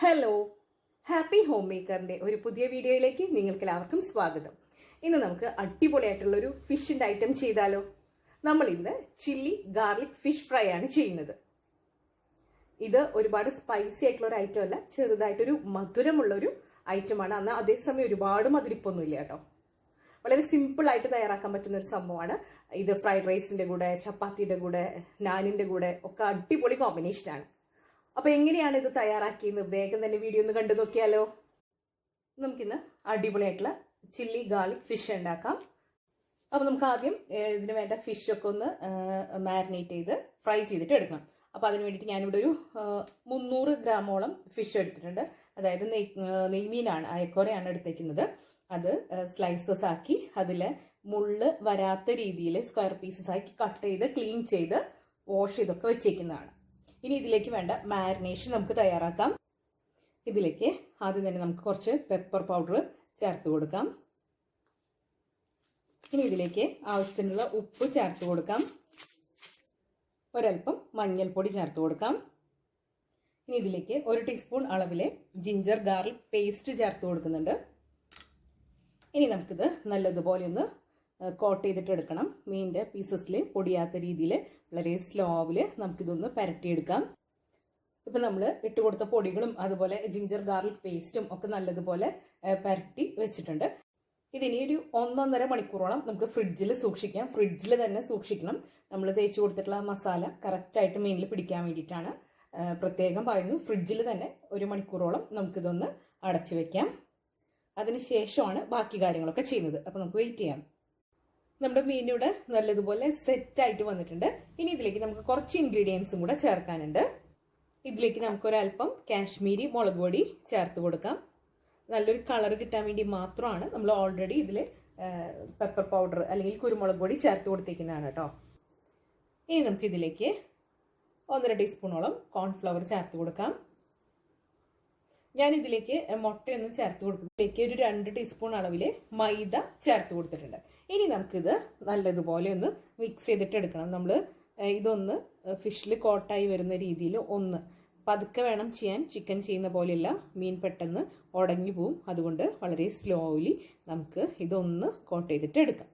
Hello, happy home മേക്കറിന്റെ ഒരു പുതിയ വീഡിയോയിലേക്ക് നിങ്ങൾക്ക് എല്ലാവർക്കും സ്വാഗതം. ഇന്ന് നമുക്ക് അടിപൊളിയായിട്ടുള്ള ഒരു ഫിഷിന്റെ ഐറ്റം ചെയ്താലോ. നമ്മൾ ഇന്ന് ചില്ലി ഗാർലിക് ഫിഷ് ഫ്രൈ ആണ് ചെയ്യുന്നത്. ഇത് ഒരുപാട് സ്പൈസി ആയിട്ടുള്ള ഒരു ഐറ്റം അല്ല, ചെറുതായിട്ടൊരു മധുരമുള്ള ഒരു ഐറ്റമാണ്. അന്ന് അതേസമയം ഒരുപാട് മധുരിപ്പൊന്നുമില്ല കേട്ടോ. വളരെ സിമ്പിൾ ആയിട്ട് തയ്യാറാക്കാൻ പറ്റുന്ന ഒരു സംഭവമാണ് ഇത്. ഫ്രൈഡ് റൈസിന്റെ കൂടെ, ചപ്പാത്തിയുടെ കൂടെ, നാനിന്റെ കൂടെ ഒക്കെ അടിപൊളി കോമ്പിനേഷനാണ്. അപ്പൊ എങ്ങനെയാണ് ഇത് തയ്യാറാക്കിയത് വേഗം തന്നെ വീഡിയോ ഒന്ന് കണ്ടു നോക്കിയാലോ. നമുക്കിന്ന് അടിപൊളിയായിട്ടുള്ള ചില്ലി ഗാർലിക് ഫിഷ് ഉണ്ടാക്കാം. അപ്പൊ നമുക്ക് ആദ്യം ഇതിന് വേണ്ട ഫിഷൊക്കെ ഒന്ന് മാരിനേറ്റ് ചെയ്ത് ഫ്രൈ ചെയ്തിട്ട് എടുക്കണം. അപ്പൊ അതിന് വേണ്ടിയിട്ട് ഞാനിവിടെ ഒരു 300 ഗ്രാമോളം ഫിഷ് എടുത്തിട്ടുണ്ട്. അതായത് നെയ്മീനാണ്, അയക്കോരയാണ് എടുത്തേക്കുന്നത്. അത് സ്ലൈസസ് ആക്കി അതിൽ മുള്ള് വരാത്ത രീതിയിൽ സ്ക്വയർ പീസസ് ആക്കി കട്ട് ചെയ്ത് ക്ലീൻ ചെയ്ത് വാഷ് ചെയ്തൊക്കെ വെച്ചേക്കുന്നതാണ്. ഇനി ഇതിലേക്ക് വേണ്ട മാരിനേഷൻ നമുക്ക് തയ്യാറാക്കാം. ഇതിലേക്ക് ആദ്യം തന്നെ നമുക്ക് കുറച്ച് പെപ്പർ പൗഡർ ചേർത്ത് കൊടുക്കാം. ഇനി ഇതിലേക്ക് ആവശ്യത്തിനുള്ള ഉപ്പ് ചേർത്ത് കൊടുക്കാം. ഒരൽപ്പം മഞ്ഞൾപ്പൊടി ചേർത്ത് കൊടുക്കാം. ഇനി ഇതിലേക്ക് 1 ടീസ്പൂൺ അളവിൽ ജിഞ്ചർ ഗാർലിക് പേസ്റ്റ് ചേർത്ത് കൊടുക്കുന്നുണ്ട്. ഇനി നമുക്കിത് നല്ലതുപോലെ ഒന്ന് കോട്ട് ചെയ്തിട്ട് എടുക്കണം. മീനിന്റെ പീസസിൽ പൊടിയാത്ത രീതിയിൽ വളരെ സ്ലോവിൽ നമുക്കിതൊന്ന് പരട്ടിയെടുക്കാം. ഇപ്പൊ നമ്മൾ ഇട്ട് കൊടുത്ത പൊടികളും അതുപോലെ ജിഞ്ചർ ഗാർലിക് പേസ്റ്റും ഒക്കെ നല്ലതുപോലെ പരട്ടി വെച്ചിട്ടുണ്ട്. ഇതിനി ഒരു 1-1.5 മണിക്കൂറോളം നമുക്ക് ഫ്രിഡ്ജിൽ സൂക്ഷിക്കാം. ഫ്രിഡ്ജിൽ തന്നെ സൂക്ഷിക്കണം. നമ്മൾ തേച്ച് കൊടുത്തിട്ടുള്ള മസാല കറക്റ്റായിട്ട് മീനിൽ പിടിക്കാൻ വേണ്ടിയിട്ടാണ് പ്രത്യേകം പറയുന്നു. ഫ്രിഡ്ജിൽ തന്നെ 1 മണിക്കൂറോളം നമുക്കിതൊന്ന് അടച്ചു വെക്കാം. അതിനുശേഷമാണ് ബാക്കി കാര്യങ്ങളൊക്കെ ചെയ്യുന്നത്. അപ്പൊ നമുക്ക് വെയിറ്റ് ചെയ്യാം. നമ്മുടെ മീനിവിടെ നല്ലതുപോലെ സെറ്റായിട്ട് വന്നിട്ടുണ്ട്. ഇനി ഇതിലേക്ക് നമുക്ക് കുറച്ച് ഇൻഗ്രീഡിയൻസും കൂടെ ചേർക്കാനുണ്ട്. ഇതിലേക്ക് നമുക്ക് ഒരല്പം കാശ്മീരി മുളക് പൊടി ചേർത്ത് കൊടുക്കാം. നല്ലൊരു കളർ കിട്ടാൻ വേണ്ടി മാത്രമാണ് നമ്മൾ ഓൾറെഡി ഇതിൽ പെപ്പർ പൗഡർ അല്ലെങ്കിൽ കുരുമുളക് പൊടി ചേർത്ത് കൊടുത്തേക്കുന്നതാണ് കേട്ടോ. ഇനി നമുക്ക് ഇതിലേക്ക് 1.5 ടീസ്പൂണോളം കോൺഫ്ലവർ ചേർത്ത് കൊടുക്കാം. ഞാൻ ഇതിലേക്ക് മുട്ടയൊന്നും ചേർത്ത് കൊടുക്കും. ഇതിലേക്ക് ഒരു 2 ടീസ്പൂൺ അളവിൽ മൈദ ചേർത്ത് കൊടുത്തിട്ടുണ്ട്. ഇനി നമുക്കിത് നല്ലതുപോലെ ഒന്ന് മിക്സ് ചെയ്തിട്ട് എടുക്കണം. നമ്മൾ ഇതൊന്ന് ഫിഷിൽ കോട്ടായി വരുന്ന രീതിയിൽ ഒന്ന് പതുക്കെ വേണം ചെയ്യാൻ. ചിക്കൻ ചെയ്യുന്ന പോലെയല്ല, മീൻ പെട്ടെന്ന് ഉടഞ്ഞു പോവും. അതുകൊണ്ട് വളരെ സ്ലോലി നമുക്ക് ഇതൊന്ന് കോട്ട് ചെയ്തിട്ട് എടുക്കാം.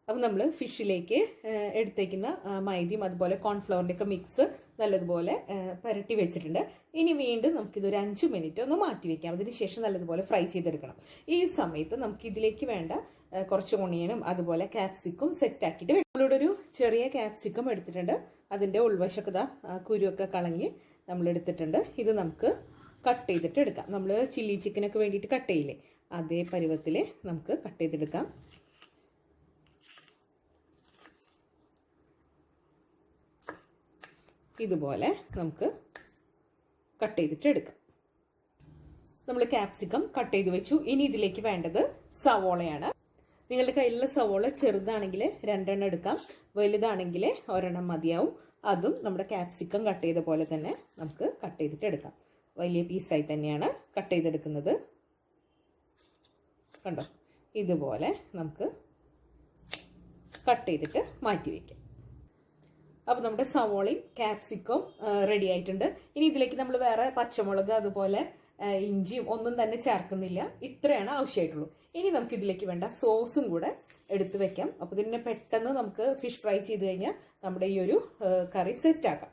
അപ്പം നമ്മൾ ഫിഷിലേക്ക് എടുത്തേക്കുന്ന മൈദയും അതുപോലെ കോൺഫ്ലവറിൻ്റെ ഒക്കെ മിക്സ് നല്ലതുപോലെ പുരട്ടി വെച്ചിട്ടുണ്ട്. ഇനി വീണ്ടും നമുക്കിതൊരു 5 മിനിറ്റ് ഒന്ന് മാറ്റി വെക്കാം. അതിനുശേഷം നല്ലതുപോലെ ഫ്രൈ ചെയ്തെടുക്കണം. ഈ സമയത്ത് നമുക്ക് ഇതിലേക്ക് വേണ്ട കുറച്ച് ഓണിയനും അതുപോലെ ക്യാപ്സിക്കും സെറ്റാക്കിയിട്ട് നമ്മളിവിടെ ഒരു ചെറിയ ക്യാപ്സിക്കം എടുത്തിട്ടുണ്ട്. അതിൻ്റെ ഉൾവശമൊക്കെ കുരുവൊക്കെ കളഞ്ഞ് നമ്മൾ എടുത്തിട്ടുണ്ട്. ഇത് നമുക്ക് കട്ട് ചെയ്തിട്ട് എടുക്കാം. നമ്മൾ ചില്ലി ചിക്കനൊക്കെ വേണ്ടിയിട്ട് കട്ട് ചെയ്യില്ലേ, അതേ പരുവത്തിൽ നമുക്ക് കട്ട് ചെയ്തെടുക്കാം. ഇതുപോലെ നമുക്ക് കട്ട് ചെയ്തിട്ട് എടുക്കാം. നമ്മൾ ക്യാപ്സിക്കം കട്ട് ചെയ്ത് വെച്ചു. ഇനി ഇതിലേക്ക് വേണ്ടത് സവോളയാണ്. നിങ്ങളുടെ കയ്യിലുള്ള സവോള ചെറുതാണെങ്കിൽ 2 എണ്ണം എടുക്കാം, വലുതാണെങ്കിൽ 1 എണ്ണം മതിയാവും. അതും നമ്മുടെ ക്യാപ്സിക്കം കട്ട് ചെയ്ത പോലെ തന്നെ നമുക്ക് കട്ട് ചെയ്തിട്ട് എടുക്കാം. വലിയ പീസായി തന്നെയാണ് കട്ട് ചെയ്തെടുക്കുന്നത്. കണ്ടോ, ഇതുപോലെ നമുക്ക് കട്ട് ചെയ്തിട്ട് മാറ്റി വയ്ക്കാം. അപ്പോൾ നമ്മുടെ സവോളയും ക്യാപ്സിക്കും റെഡി ആയിട്ടുണ്ട്. ഇനി ഇതിലേക്ക് നമ്മൾ വേറെ പച്ചമുളക് അതുപോലെ ഇഞ്ചിയും ഒന്നും തന്നെ ചേർക്കുന്നില്ല. ഇത്രയാണ് ആവശ്യമായിട്ടുള്ളൂ. ഇനി നമുക്ക് ഇതിലേക്ക് വേണ്ട സോസും കൂടെ എടുത്ത് വെക്കാം. അപ്പോൾ ഇതിനെ പെട്ടെന്ന് നമുക്ക് ഫിഷ് ഫ്രൈ ചെയ്ത് കഴിഞ്ഞാൽ നമ്മുടെ ഈ ഒരു കറി സെറ്റാക്കാം.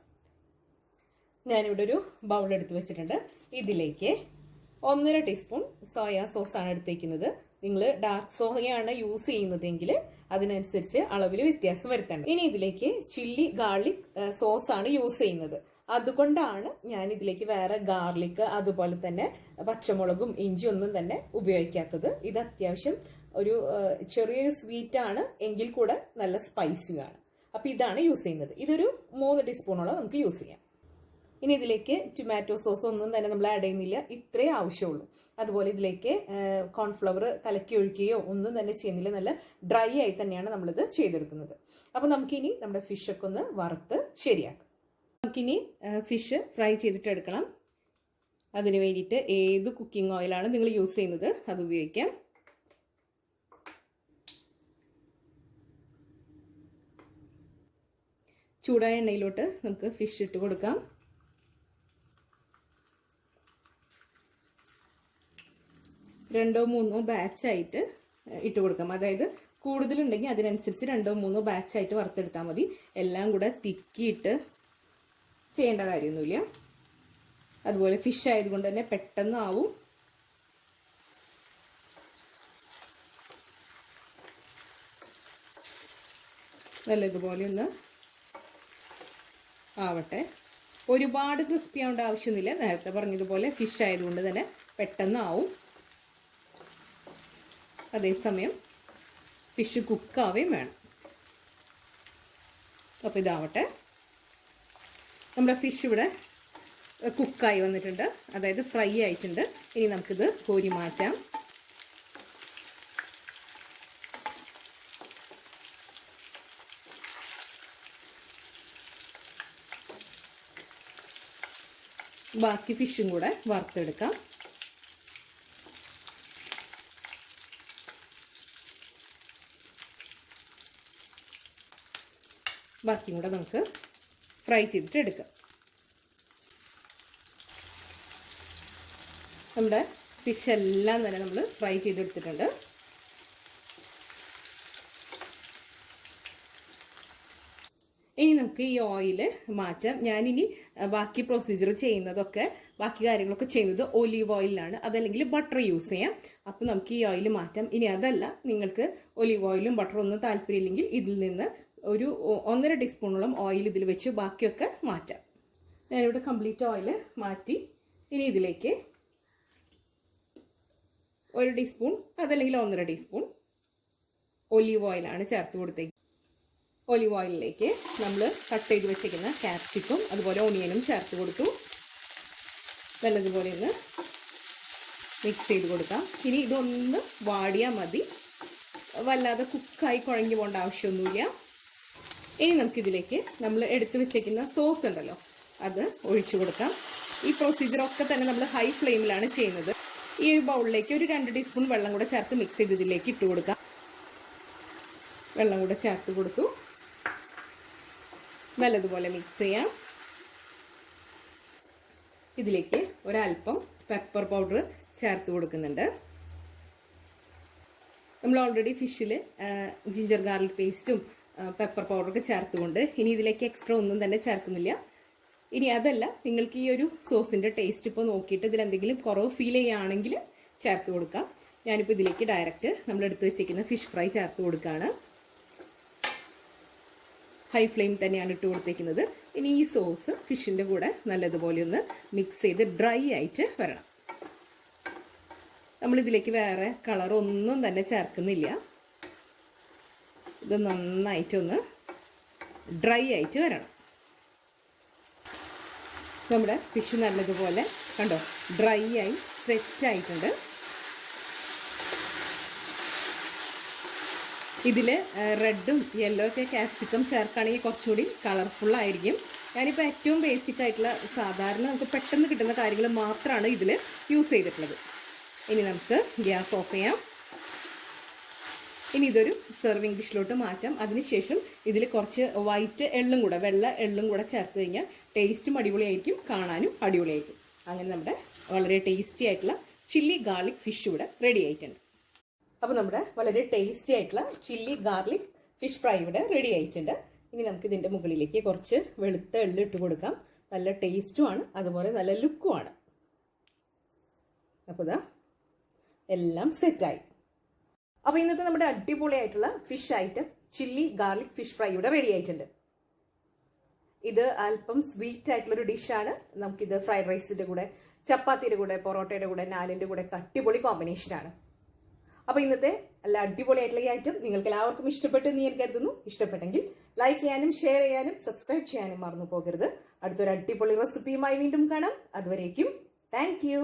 ഞാനിവിടെ ഒരു ബൗൾ എടുത്ത് വെച്ചിട്ടുണ്ട്. ഇതിലേക്ക് 1.5 ടീസ്പൂൺ സോയാ സോസാണ് എടുത്തേക്കുന്നത്. നിങ്ങൾ ഡാർക്ക് സോയയാണ് യൂസ് ചെയ്യുന്നതെങ്കിൽ അതിനനുസരിച്ച് അളവിൽ വ്യത്യാസം വരുത്തേണ്ടത്. ഇനി ഇതിലേക്ക് ചില്ലി ഗാർലിക് സോസാണ് യൂസ് ചെയ്യുന്നത്. അതുകൊണ്ടാണ് ഞാൻ ഇതിലേക്ക് വേറെ ഗാർലിക് അതുപോലെ തന്നെ പച്ചമുളകും ഇഞ്ചി ഒന്നും തന്നെ ഉപയോഗിക്കാത്തത്. ഇത് അത്യാവശ്യം ഒരു ചെറിയൊരു സ്വീറ്റ് ആണ്, എങ്കിൽ കൂടെ നല്ല സ്പൈസിയാണ്. അപ്പൊ ഇതാണ് യൂസ് ചെയ്യുന്നത്. ഇതൊരു 3 ടീസ്പൂണോളം നമുക്ക് യൂസ് ചെയ്യാം. ഇനി ഇതിലേക്ക് ടൊമാറ്റോ സോസ് ഒന്നും തന്നെ നമ്മൾ ആഡ് ചെയ്യുന്നില്ല, ഇത്രേ ആവശ്യമുള്ളൂ. അതുപോലെ ഇതിലേക്ക് കോൺഫ്ലവർ കലക്കി ഒഴിക്കുകയോ ഒന്നും തന്നെ ചെയ്യുന്നില്ല. നല്ല ഡ്രൈ ആയി തന്നെയാണ് നമ്മളിത് ചെയ്തെടുക്കുന്നത്. അപ്പോൾ നമുക്കിനി നമ്മുടെ ഫിഷൊക്കെ ഒന്ന് വറുത്ത് ശരിയാക്കാം. നമുക്കിനി ഫിഷ് ഫ്രൈ ചെയ്തിട്ട് എടുക്കണം. അതിന് വേണ്ടിയിട്ട് ഏത് കുക്കിംഗ് ഓയിലാണ് നിങ്ങൾ യൂസ് ചെയ്യുന്നത് അത് ഉപയോഗിക്കാം. ചൂടായ എണ്ണയിലോട്ട് നമുക്ക് ഫിഷ് ഇട്ട് കൊടുക്കാം. രണ്ടോ മൂന്നോ ബാച്ചായിട്ട് ഇട്ട് കൊടുക്കാം. അതായത് കൂടുതലുണ്ടെങ്കിൽ അതിനനുസരിച്ച് 2-3 ബാച്ചായിട്ട് വറുത്തെടുത്താൽ മതി. എല്ലാം കൂടെ തിക്കിയിട്ട് ചെയ്യേണ്ട കാര്യമൊന്നുമില്ല. അതുപോലെ ഫിഷ് ആയതുകൊണ്ട് തന്നെ പെട്ടെന്ന് ആവും. നല്ലതുപോലെ ഒന്ന് ആവട്ടെ. ഒരുപാട് ക്രിസ്പി ആവേണ്ട ആവശ്യമൊന്നുമില്ല. നേരത്തെ പറഞ്ഞതുപോലെ ഫിഷ് ആയതുകൊണ്ട് തന്നെ പെട്ടെന്ന് ആവും. അതേസമയം ഫിഷ് കുക്കാവുകയും വേണം. അപ്പോൾ ഇതാവട്ടെ. നമ്മുടെ ഫിഷ് ഇവിടെ കുക്കായി വന്നിട്ടുണ്ട്, അതായത് ഫ്രൈ ആയിട്ടുണ്ട്. ഇനി നമുക്കിത് കോരി മാറ്റാം. ബാക്കി ഫിഷും കൂടെ വറുത്തെടുക്കാം. ബാക്കിയും കൂടെ നമുക്ക് ഫ്രൈ ചെയ്തിട്ട് എടുക്കാം. നമ്മുടെ ഫിഷ് എല്ലാം തന്നെ നമ്മൾ ഫ്രൈ ചെയ്തെടുത്തിട്ടുണ്ട്. ഇനി നമുക്ക് ഈ ഓയിൽ മാറ്റാം. ഞാനിനി ബാക്കി പ്രൊസീജിയർ ചെയ്യുന്നതൊക്കെ, ബാക്കി കാര്യങ്ങളൊക്കെ ചെയ്യുന്നത് ഒലീവ് ഓയിലാണ്, അതല്ലെങ്കിൽ ബട്ടർ യൂസ് ചെയ്യാം. അപ്പോൾ നമുക്ക് ഈ ഓയിൽ മാറ്റാം. ഇനി അതല്ല, നിങ്ങൾക്ക് ഒലീവ് ഓയിലും ബട്ടറും ഒന്നും താല്പര്യമില്ലെങ്കിൽ ഇതിൽ നിന്ന് ഒരു 1.5 ടീസ്പൂണോളം ഓയിൽ ഇതിൽ വെച്ച് ബാക്കിയൊക്കെ മാറ്റാം. ഞാനിവിടെ കംപ്ലീറ്റ് ഓയിൽ മാറ്റി. ഇനി ഇതിലേക്ക് 1 ടീസ്പൂൺ അതല്ലെങ്കിൽ 1.5 ടീസ്പൂൺ ഒലീവ് ഓയിലാണ് ചേർത്ത് കൊടുത്തേക്ക്. ഒലീവ് ഓയിലിലേക്ക് നമ്മൾ കട്ട് ചെയ്ത് വെച്ചിരിക്കുന്ന ക്യാപ്സിക്കും അതുപോലെ ഓണിയനും ചേർത്ത് കൊടുത്തു. നല്ലതുപോലെ ഒന്ന് മിക്സ് ചെയ്ത് കൊടുക്കാം. ഇനി ഇതൊന്ന് വാടിയാൽ മതി, വല്ലാതെ കുക്കായി കുഴഞ്ഞു പോകേണ്ട ആവശ്യമൊന്നുമില്ല. ഇനി നമുക്കിതിലേക്ക് നമ്മൾ എടുത്തു വെച്ചേക്കുന്ന സോസ് ഉണ്ടല്ലോ, അത് ഒഴിച്ചു കൊടുക്കാം. ഈ പ്രൊസീജിയറൊക്കെ തന്നെ നമ്മൾ ഹൈ ഫ്ലെയിമിലാണ് ചെയ്യുന്നത്. ഈ ബൗളിലേക്ക് ഒരു 2 ടീസ്പൂൺ വെള്ളം കൂടെ ചേർത്ത് മിക്സ് ചെയ്ത് ഇതിലേക്ക് ഇട്ട് കൊടുക്കാം. വെള്ളം കൂടെ ചേർത്ത് കൊടുത്തു. നല്ലതുപോലെ മിക്സ് ചെയ്യാം. ഇതിലേക്ക് ഒരല്പം പെപ്പർ പൗഡർ ചേർത്ത് കൊടുക്കുന്നുണ്ട്. നമ്മൾ ഓൾറെഡി ഫിഷിൽ ജിഞ്ചർ ഗാർലിക് പേസ്റ്റും പെപ്പർ പൗഡറൊക്കെ ചേർത്തുകൊണ്ട് ഇനി ഇതിലേക്ക് എക്സ്ട്രാ ഒന്നും തന്നെ ചേർക്കുന്നില്ല. ഇനി അതല്ല, നിങ്ങൾക്ക് ഈ ഒരു സോസിൻ്റെ ടേസ്റ്റ് ഇപ്പോൾ നോക്കിയിട്ട് ഇതിലെന്തെങ്കിലും കുറവ് ഫീൽ ചെയ്യുകയാണെങ്കിൽ ചേർത്ത് കൊടുക്കാം. ഞാനിപ്പോൾ ഇതിലേക്ക് ഡയറക്റ്റ് നമ്മൾ എടുത്ത് വെച്ചിരിക്കുന്ന ഫിഷ് ഫ്രൈ ചേർത്ത് കൊടുക്കുകയാണ്. ഹൈ ഫ്ലെയിം തന്നെയാണ് ഇട്ട് കൊടുത്തേക്കുന്നത്. ഇനി ഈ സോസ് ഫിഷിൻ്റെ കൂടെ നല്ലതുപോലെ ഒന്ന് മിക്സ് ചെയ്ത് ഡ്രൈ ആയിട്ട് വരണം. നമ്മളിതിലേക്ക് വേറെ കളറൊന്നും തന്നെ ചേർക്കുന്നില്ല. ഇത് നന്നായിട്ടൊന്ന് ഡ്രൈ ആയിട്ട് വരണം. നമ്മുടെ ഫിഷ് നല്ലതുപോലെ കണ്ടോ ഡ്രൈ ആയി സെറ്റ് ആയിട്ടുണ്ട്. ഇതിൽ റെഡും യെല്ലോ ഒക്കെ ക്യാപ്സിക്കം ചേർക്കുകയാണെങ്കിൽ കുറച്ചുകൂടി കളർഫുള്ളായിരിക്കും. ഞാനിപ്പോൾ ഏറ്റവും ബേസിക് ആയിട്ടുള്ള സാധാരണ നമുക്ക് പെട്ടെന്ന് കിട്ടുന്ന കാര്യങ്ങൾ മാത്രമാണ് ഇതിൽ യൂസ് ചെയ്തിട്ടുള്ളത്. ഇനി നമുക്ക് ഗ്യാസ് ഓഫ് ചെയ്യാം. ഇനി ഇതൊരു സെർവിങ് ഡിഷിലോട്ട് മാറ്റാം. അതിനുശേഷം ഇതിൽ കുറച്ച് വൈറ്റ് എള്ളും കൂടെ, വെള്ള എള്ളും കൂടെ ചേർത്ത് കഴിഞ്ഞാൽ ടേസ്റ്റും അടിപൊളിയായിരിക്കും, കാണാനും അടിപൊളിയായിരിക്കും. അങ്ങനെ നമ്മുടെ വളരെ ടേസ്റ്റി ആയിട്ടുള്ള ചില്ലി ഗാർലിക് ഫിഷ് ഇവിടെ റെഡി ആയിട്ടുണ്ട്. അപ്പോൾ നമ്മുടെ വളരെ ടേസ്റ്റി ആയിട്ടുള്ള ചില്ലി ഗാർലിക് ഫിഷ് ഫ്രൈ ഇവിടെ റെഡി ആയിട്ടുണ്ട്. ഇനി നമുക്ക് ഇതിൻ്റെ മുകളിലേക്ക് കുറച്ച് വെളുത്ത എള്ള് ഇട്ട് കൊടുക്കാം. നല്ല ടേസ്റ്റുമാണ്, അതുപോലെ നല്ല ലുക്കുമാണ്. അപ്പോൾ ഇതാ എല്ലാം സെറ്റായി. അപ്പോൾ ഇന്നത്തെ നമ്മുടെ അടിപൊളിയായിട്ടുള്ള fish item chilli garlic fish fry ഇവിടെ റെഡി ആയിട്ടുണ്ട്. ഇത് അല്പം സ്വീറ്റ് ആയിട്ടുള്ളൊരു ഡിഷാണ്. നമുക്കിത് ഫ്രൈഡ് റൈസിൻ്റെ കൂടെ, ചപ്പാത്തിയുടെ കൂടെ, പൊറോട്ടയുടെ കൂടെ, നാലിൻ്റെ കൂടെ അടിപൊളി കോമ്പിനേഷനാണ്. അപ്പോൾ ഇന്നത്തെ നല്ല അടിപൊളിയായിട്ടുള്ള ഈ ഐറ്റം നിങ്ങൾക്ക് എല്ലാവർക്കും ഇഷ്ടപ്പെട്ടു എന്ന് ഞാൻ കരുതുന്നു. ഇഷ്ടപ്പെട്ടെങ്കിൽ ലൈക്ക് ചെയ്യാനും ഷെയർ ചെയ്യാനും സബ്സ്ക്രൈബ് ചെയ്യാനും മറന്നു പോകരുത്. അടുത്തൊരു അടിപൊളി റെസിപ്പിയുമായി വീണ്ടും കാണാം. അതുവരേക്കും താങ്ക് യു.